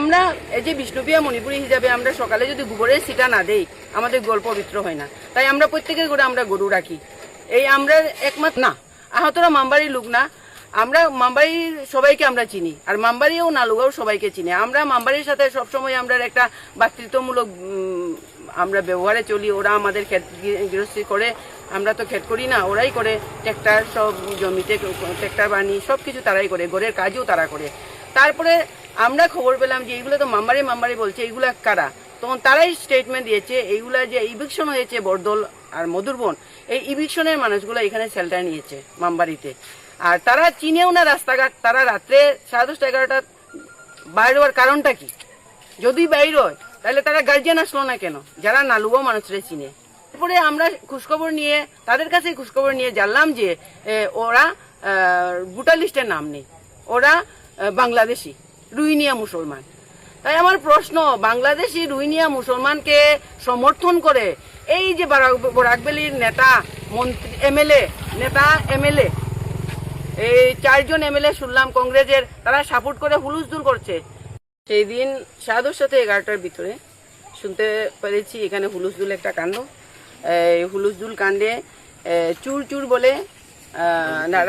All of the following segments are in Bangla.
আমরা এই যে বিষ্ণুপ্রিয়া মণিপুরী হিসাবে আমরা সকালে যদি গোবরের ছিটা না দেই আমাদের গল্প পবিত্র হয় না। তাই আমরা প্রত্যেকের ঘরে আমরা গরু রাখি। এই আমরা একমাত্র না, আহতরা মামবাড়ির লোক না, আমরা মামবাড়ির সবাইকে আমরা চিনি, আর মামবাড়িও নালুগাও সবাইকে চিনি। আমরা মামবাড়ির সাথে সবসময় আমরা একটা ভাতৃত্বমূলক আমরা ব্যবহারে চলি। ওরা আমাদের ক্ষেত গৃহস্থী করে, আমরা তো ক্ষেত করি না, ওরাই করে। ট্র্যাক্টর সব জমিতে ট্র্যাক্টর বানিয়ে সব কিছু তারাই করে, ঘরের কাজও তারা করে। তারপরে আমরা খবর পেলাম যে এইগুলো তো মামবাড়ি বলছে, এইগুলা কারা? তখন তারাই স্টেটমেন্ট দিয়েছে এইগুলা যে ইভিকশন হয়েছে বরদল আর মধুরবন, এই ইভিকশনের মানুষগুলো এখানে শেল্টার নিয়েছে মামবাড়িতে। আর তারা চিনেও না রাস্তাঘাট। তারা রাত্রে 10:30 11টা বাইর হওয়ার কারণটা কি? যদি বাইর হয় তাহলে তারা গার্জিয়ান আসলো না কেন, যারা নালুগাঁও মানুষরা চিনে? তারপরে আমরা খোঁজখবর নিয়ে তাদের কাছে খোঁজখবর নিয়ে জানলাম যে ওরা ভোটার লিস্টের নাম নেই, ওরা বাংলাদেশি রোহিঙ্গা মুসলমান। তাই আমার প্রশ্ন, বাংলাদেশি রোহিঙ্গা মুসলমানকে সমর্থন করে এই যে বরাকবেলির নেতা, মন্ত্রী, এমএলএ এই 4জন এমএলএ শুনলাম কংগ্রেসের, তারা সাপোর্ট করে হুলুস্থুল করছে। সেই দিন 11:30 11টার ভিতরে শুনতে পেরেছি এখানে হুলুস্থুল একটা কাণ্ড। হুলুস্থুল কাণ্ডে চুর বলে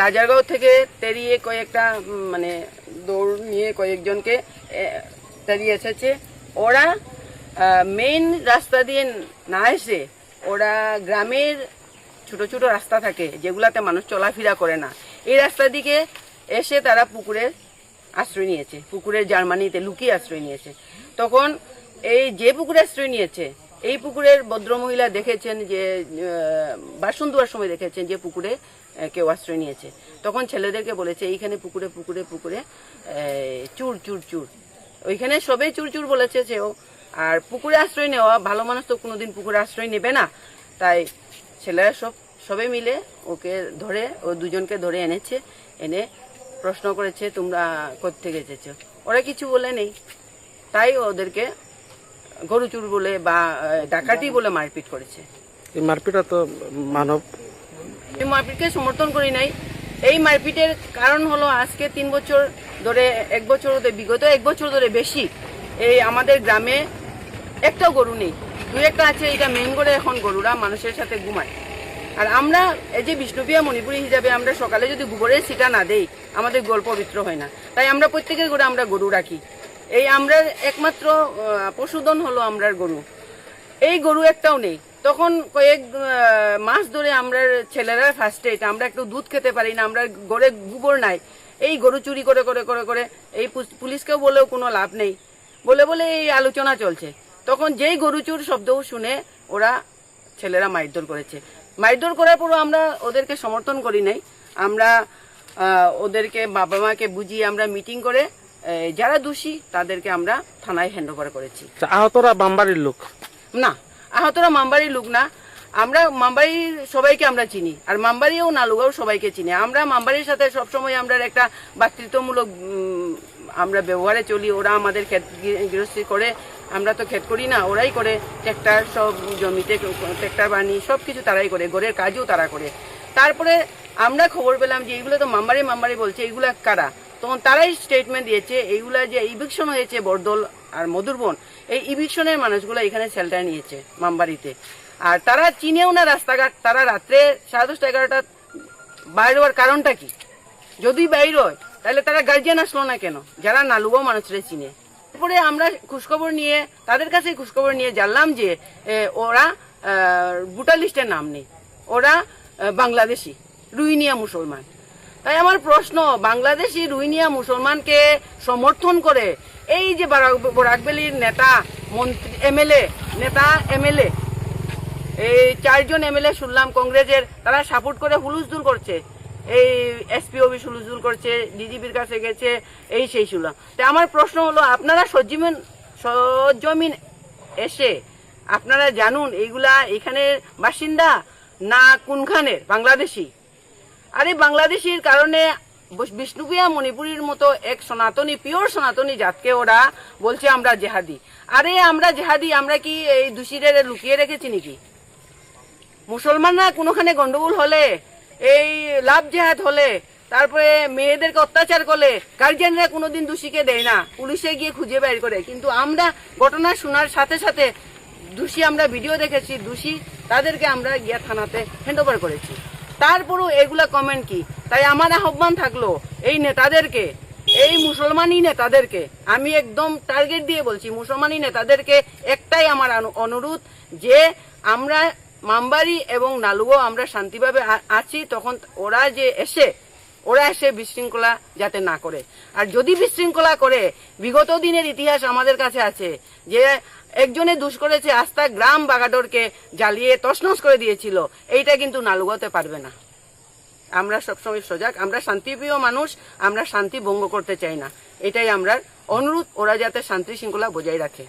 রাজারগাঁও থেকে তেরিয়ে কয়েকটা মানে দৌড় নিয়ে কয়েকজনকে তেরিয়ে এসেছে। ওরা মেইন রাস্তা দিয়ে না এসে ওরা গ্রামের ছোট ছোট রাস্তা থাকে যেগুলাতে মানুষ চলাফেরা করে না, এই রাস্তা দিকে এসে তারা পুকুরের আশ্রয় নিয়েছে, পুকুরের জার্মানিতে লুকিয়ে আশ্রয় নিয়েছে। তখন এই যে পুকুরে আশ্রয় নিয়েছে, এই পুকুরের ভদ্রমহিলা দেখেছেন যে বাসন ধোয়ার সময় দেখেছেন যে পুকুরে কেউ আশ্রয় নিয়েছে। তখন ছেলেদেরকে বলেছে এইখানে পুকুরে পুকুরে পুকুরে চুর ওইখানে সবে চুর বলেছে সেও। আর পুকুরে আশ্রয় নেওয়া ভালো মানুষ তো কোনোদিন পুকুরে আশ্রয় নেবে না। তাই ছেলেরা সবে মিলে ওকে ধরে, ও দুজনকে ধরে এনেছে, এনে প্রশ্ন করেছে তোমরা কোত্থেকে এসেছো? ওরা কিছু বলে নেই, তাই ওদেরকে গরু চুর বলে বা ডাকাতি বলে মারপিট করেছে। এই মারপিটটা তো মানব, এই মারপিটকে সমর্থন করি নাই। এই মারপিটের কারণ হলো আজকে 3 বছর ধরে, 1 বছর বিগত 1 বছর ধরে বেশি এই আমাদের গ্রামে একটাও গরু নেই, 2-1টা আছে। এটা মেইন করে এখন গরুরা মানুষের সাথে ঘুমায়। আর আমরা এই যে বিষ্ণুপ্রিয়া মণিপুরী হিসাবে আমরা সকালে যদি গোবরের ছিটা না দেই আমাদের গল্প পবিত্র হয় না। তাই আমরা প্রত্যেকের ঘরে আমরা গরু রাখি। এই আমরা একমাত্র পশুধন হলো আমরার গরু। এই গরু একটাও নেই। তখন কয়েক মাস ধরে আমরা ছেলেরা ফার্স্টে আমরা একটু দুধ খেতে পারি না, আমরা ঘরে গোবর নাই, এই গরু চুরি করে করে করে করে এই পুলিশকেও বলেও কোনো লাভ নেই, বলে এই আলোচনা চলছে। তখন যেই গরু চুর শব্দও শুনে ওরা ছেলেরা মারধর করেছে। মারধর করার পরও আমরা ওদেরকে সমর্থন করি নাই। আমরা ওদেরকে বাবা মাকে বুঝিয়ে আমরা মিটিং করে যারা দোষী তাদেরকে আমরা থানায় হ্যান্ডওভার করেছি। আহতরা মামবাড়ির লোক না, আহতরা মামবাড়ির লোক না, আমরা মামবাড়ির সবাইকে আমরা চিনি, আর মামবাড়িও নালুগাও সবাইকে চিনি। আমরা মামবাড়ির সাথে সবসময় আমরা একটা ভাতৃত্বমূলক আমরা ব্যবহারে চলি। ওরা আমাদের ক্ষেত গৃহস্থী করে, আমরা তো ক্ষেত করি না, ওরাই করে। ট্র্যাক্টর সব জমিতে ট্র্যাক্টর বানিয়ে সব কিছু তারাই করে, ঘরের কাজও তারা করে। তারপরে আমরা খবর পেলাম যে এইগুলো তো মামবাড়ি বলছে, এইগুলা কারা? তখন তারাই স্টেটমেন্ট দিয়েছে এইগুলা যে ইভিকশন হয়েছে বরদল আর মধুরবন, এই ইভিকশনের মানুষগুলো এখানে শেল্টার নিয়েছে মামবাড়িতে। আর তারা চিনেও না রাস্তাঘাট। তারা রাত্রে 10:30 11টা বাইর হওয়ার কারণটা কি? যদি বাইর হয় তাহলে তারা গার্জিয়ান আসলো না কেন, যারা নালুগাঁও মানুষরা চিনে? তারপরে আমরা খোঁজখবর নিয়ে তাদের কাছে খোঁজখবর নিয়ে জানলাম যে ওরা ভোটার লিস্টের নাম নেই, ওরা বাংলাদেশি রোহিঙ্গা মুসলমান। তাই আমার প্রশ্ন, বাংলাদেশি রোহিঙ্গা মুসলমানকে সমর্থন করে এই যে বরাকবেলির নেতা, মন্ত্রী, এমএলএ এই 4জন এমএলএ শুনলাম কংগ্রেসের, তারা সাপোর্ট করে হুলুস্থুল করছে। এই এসপি অফিস হুলুস্থুল করছে, ডিজিপির কাছে গেছে, এই সেই শুনলাম। তাই আমার প্রশ্ন হলো, আপনারা সরজমিন এসে আপনারা জানুন এইগুলা এখানের বাসিন্দা না কোনখানের বাংলাদেশি। আরে বাংলাদেশির কারণে বিষ্ণুপ্রিয়া মণিপুরীর মতো এক সনাতনী, পিওর সনাতনী জাতকে ওরা বলছে আমরা জেহাদি। আরে আমরা জেহাদি, আমরা কি এই দোষীদের লুকিয়ে রেখেছি নাকি? মুসলমানরা কোনোখানে গন্ডগোল হলে, এই লাভ জেহাদ হলে তারপরে মেয়েদেরকে অত্যাচার করলে গার্জিয়ানরা কোনোদিন দোষীকে দেয় না, পুলিশে গিয়ে খুঁজে বের করে। কিন্তু আমরা ঘটনা শোনার সাথে সাথে দোষী আমরা ভিডিও দেখেছি, দোষী তাদেরকে আমরা গিয়া থানাতে হ্যান্ডওভার করেছি। তারপরও এগুলা কমেন্ট কি? তাই আমার আহ্বান থাকলো এই নেতাদেরকে, এই মুসলমানি নেতাদেরকে আমি একদম টার্গেট দিয়ে বলছি, মুসলমানি নেতাদেরকে একটাই আমার অনুরোধ যে আমরা মামবাড়ি এবং নালুগো আমরা শান্তিভাবে আছি, তখন ওরা এসে বিশৃঙ্খলা যাতে না করে। আর যদি বিশৃঙ্খলা করে, বিগত দিনের ইতিহাস আমাদের কাছে আছে যে একজনে দুষ করেছে, আস্থা গ্রাম বাগাডোরকে জ্বালিয়ে তছনছ করে দিয়েছিল। এইটা কিন্তু নালুগোতে পারবে না। আমরা সবসময় সজাগ, আমরা শান্তিপ্রিয় মানুষ, আমরা শান্তি ভঙ্গ করতে চাই না। এটাই আমরা অনুরোধ, ওরা যাতে শান্তি শৃঙ্খলা বজায় রাখে।